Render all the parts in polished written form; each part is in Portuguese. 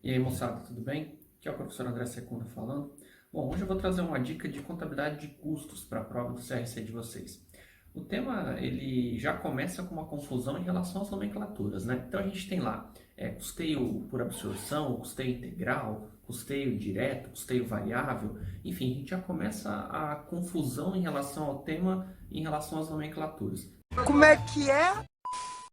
E aí, moçada, tudo bem? Aqui é o professor André Secunda falando. Bom, hoje eu vou trazer uma dica de contabilidade de custos para a prova do CRC de vocês. O tema, ele já começa com uma confusão em relação às nomenclaturas, né? Então a gente tem lá custeio por absorção, custeio integral, custeio direto, custeio variável. Enfim, a gente já começa a confusão em relação ao tema, em relação às nomenclaturas. Como é que é?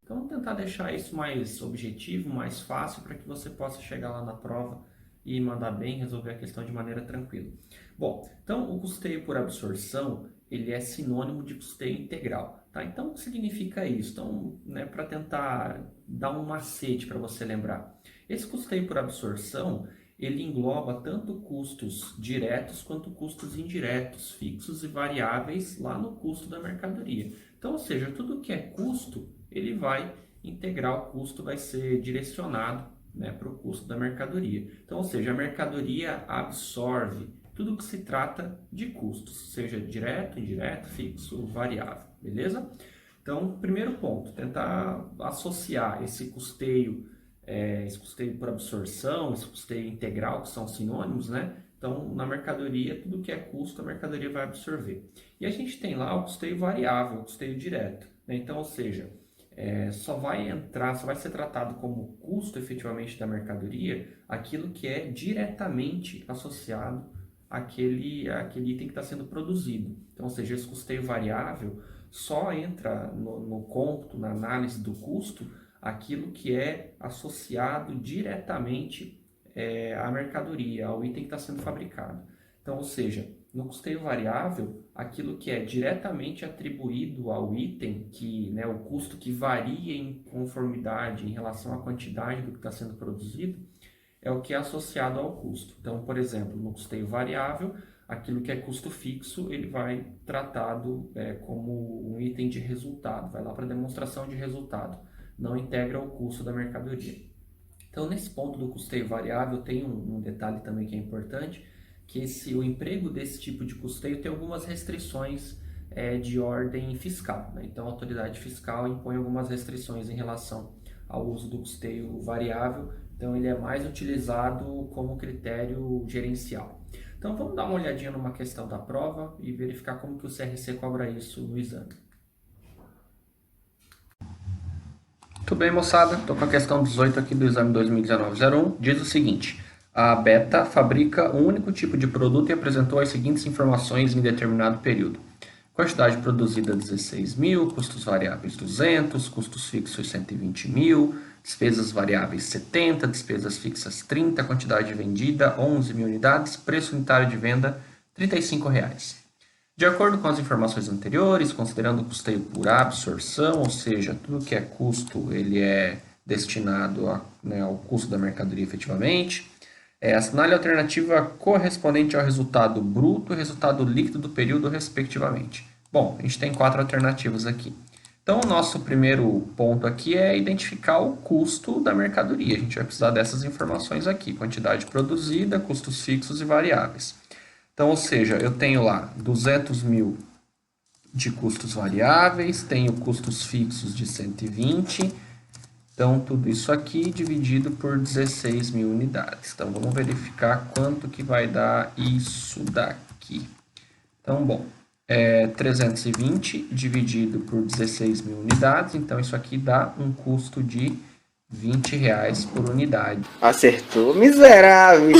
Então, vamos tentar deixar isso mais objetivo, mais fácil, para que você possa chegar lá na prova e mandar bem, resolver a questão de maneira tranquila. Bom, então o custeio por absorção, ele é sinônimo de custeio integral, tá? Então, o que significa isso? Então, né, para tentar dar um macete para você lembrar. Esse custeio por absorção, ele engloba tanto custos diretos quanto custos indiretos, fixos e variáveis lá no custo da mercadoria. Então, ou seja, tudo que é custo, ele vai integrar o custo, vai ser direcionado, né, para o custo da mercadoria. Então, ou seja, a mercadoria absorve tudo que se trata de custos, seja direto, indireto, fixo, variável, beleza? Então, primeiro ponto, tentar associar esse custeio por absorção, esse custeio integral, que são sinônimos, né? Então, na mercadoria, tudo que é custo, a mercadoria vai absorver. E a gente tem lá o custeio variável, o custeio direto, né? Então, ou seja, só vai entrar, só vai ser tratado como custo efetivamente da mercadoria aquilo que é diretamente associado àquele item que está sendo produzido. Então, ou seja, esse custeio variável só entra no cômputo, na análise do custo, aquilo que é associado diretamente à mercadoria, ao item que está sendo fabricado. Então, ou seja, no custeio variável, aquilo que é diretamente atribuído ao item, né, o custo que varia em conformidade em relação à quantidade do que está sendo produzido, é o que é associado ao custo. Então, por exemplo, no custeio variável, aquilo que é custo fixo, ele vai tratado como um item de resultado, vai lá para demonstração de resultado, não integra o custo da mercadoria. Então, nesse ponto do custeio variável, tem um detalhe também que é importante, que o emprego desse tipo de custeio tem algumas restrições de ordem fiscal, né? Então, a autoridade fiscal impõe algumas restrições em relação ao uso do custeio variável, então ele é mais utilizado como critério gerencial. Então, vamos dar uma olhadinha numa questão da prova e verificar como que o CRC cobra isso no exame. Muito bem, moçada. Estou com a questão 18 aqui do exame 2019-01. Diz o seguinte: a Beta fabrica um único tipo de produto e apresentou as seguintes informações em determinado período. Quantidade produzida 16 mil, custos variáveis 200, custos fixos 120 mil, despesas variáveis 70, despesas fixas 30, quantidade vendida 11 mil unidades, preço unitário de venda R$ 35. De acordo com as informações anteriores, considerando o custeio por absorção, ou seja, tudo que é custo ele é destinado né, ao custo da mercadoria efetivamente, assinale a alternativa correspondente ao resultado bruto e resultado líquido do período, respectivamente. Bom, a gente tem 4 alternativas aqui. Então, o nosso primeiro ponto aqui é identificar o custo da mercadoria. A gente vai precisar dessas informações aqui: quantidade produzida, custos fixos e variáveis. Então, ou seja, eu tenho lá 200 mil de custos variáveis, tenho custos fixos de 120, então tudo isso aqui dividido por 16 mil unidades. Então, vamos verificar quanto que vai dar isso daqui. Então, bom, 320 dividido por 16 mil unidades, então isso aqui dá um custo de R$ 20 por unidade. Acertou, miserável.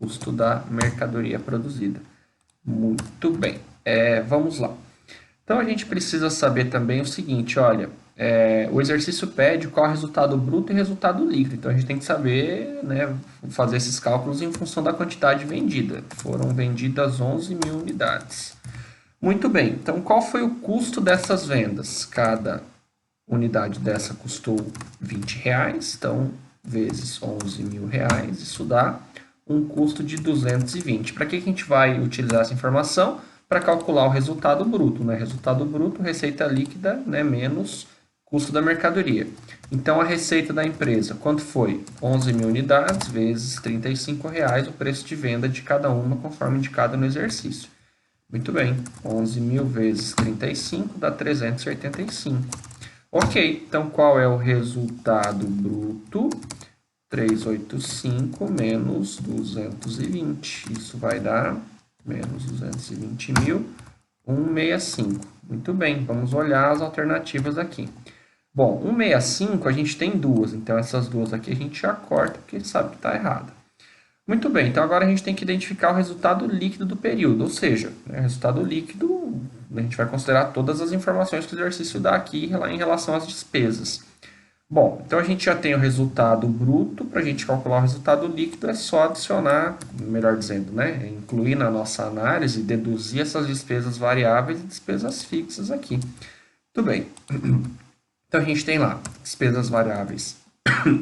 Custo da mercadoria produzida. Muito bem, vamos lá. Então a gente precisa saber também o seguinte, olha, o exercício pede qual é o resultado bruto e resultado líquido. Então a gente tem que saber, né, fazer esses cálculos em função da quantidade vendida. Foram vendidas 11 mil unidades. Muito bem, então qual foi o custo dessas vendas? Cada unidade dessa custou R$ 20, então vezes 11 mil reais, isso dá um custo de 220. Para que a gente vai utilizar essa informação? Para calcular o resultado bruto, né? Resultado bruto, receita líquida, né? Menos custo da mercadoria. Então, a receita da empresa, quanto foi? 11 mil unidades vezes R$ 35, o preço de venda de cada uma, conforme indicado no exercício. Muito bem, 11 mil vezes 35 dá 385. Ok, então qual é o resultado bruto? 385 menos 220. Isso vai dar menos 220 mil, 165. Muito bem, vamos olhar as alternativas aqui. Bom, 165 a gente tem duas, então essas duas aqui a gente já corta, porque sabe que está errado. Muito bem, então agora a gente tem que identificar o resultado líquido do período, ou seja, o resultado líquido, a gente vai considerar todas as informações que o exercício dá aqui em relação às despesas. Bom, então a gente já tem o resultado bruto, para a gente calcular o resultado líquido é só adicionar, melhor dizendo, né, incluir na nossa análise, deduzir essas despesas variáveis e despesas fixas aqui. Muito bem, então a gente tem lá despesas variáveis,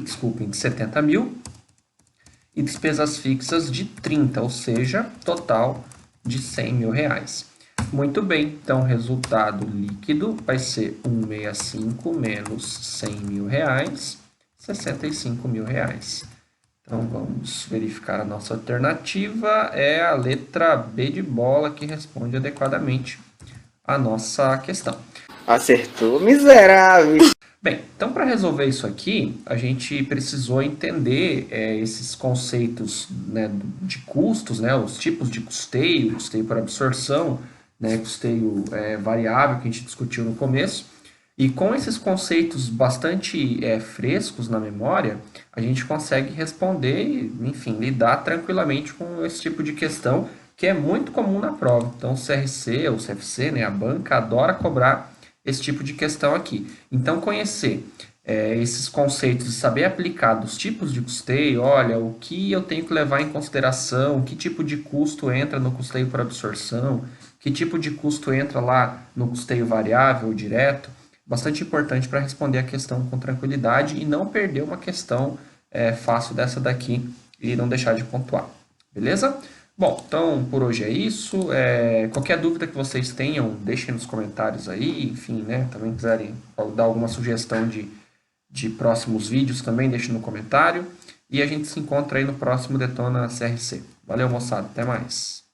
desculpem, de 70 mil, e despesas fixas de 30, ou seja, total de 100 mil reais. Muito bem, então o resultado líquido vai ser 165 menos 100 mil reais, 65 mil reais. Então vamos verificar a nossa alternativa, é a letra B de bola que responde adequadamente a nossa questão. Acertou, miserável. Bem, então para resolver isso aqui, a gente precisou entender esses conceitos, né, de custos, né, os tipos de custeio, custeio por absorção, né, custeio variável que a gente discutiu no começo. E com esses conceitos bastante frescos na memória, a gente consegue responder e, enfim, lidar tranquilamente com esse tipo de questão que é muito comum na prova. Então, o CRC ou CFC, né, a banca adora cobrar esse tipo de questão aqui. Então, conhecer esses conceitos e saber aplicar dos tipos de custeio, olha, o que eu tenho que levar em consideração, que tipo de custo entra no custeio por absorção, que tipo de custo entra lá no custeio variável ou direto, bastante importante para responder a questão com tranquilidade e não perder uma questão fácil dessa daqui e não deixar de pontuar. Beleza? Bom, então por hoje é isso. Qualquer dúvida que vocês tenham, deixem nos comentários aí. Enfim, né? Também quiserem dar alguma sugestão de próximos vídeos, também deixem no comentário. E a gente se encontra aí no próximo Detona CRC. Valeu, moçada. Até mais.